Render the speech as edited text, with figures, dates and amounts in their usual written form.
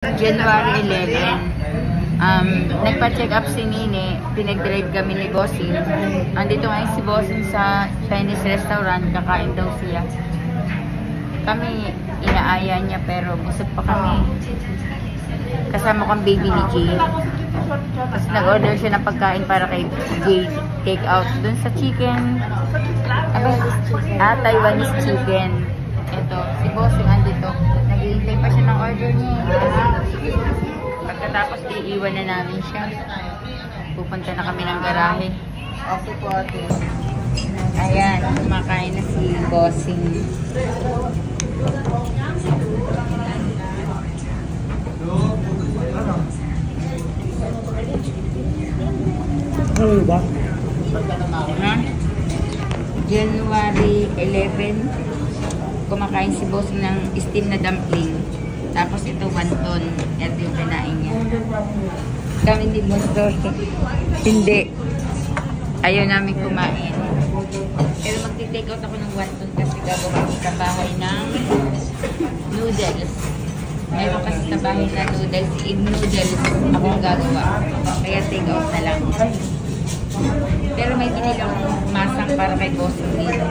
January 11, nagpa-check up si Nini, pinag-drive kami ni Bossing. Andito ngayon si Bossing sa Chinese restaurant, kakain daw siya. Kami, inaaya niya pero busog pa kami. Kasama kong baby ni Jay. Tapos nag-order siya ng pagkain para kay Jay, take out dun sa chicken. Taiwanese chicken. Ito, si Bossing andito. Naghihintay pa siya ng order niya. Pagkatapos, iiwan na namin siya. Pupunta na kami ng garahe. Okay po, ate. Ayan, kumakain na si Bossing. Ano ba? January 11, kumakain si Bossing ng steam na dumpling. Tapos ito, wonton. Ito yung kinain niya. Kami ni Monster. Hindi. Ayaw namin kumain. Pero magti-take out ako ng wonton kasi gagawa ko sa bahay ng noodles. Meron kasi sa bahay na noodles. Noodles akong gagawa. Kaya take out na lang. Pero may binili akong masang para kay Bossing dito.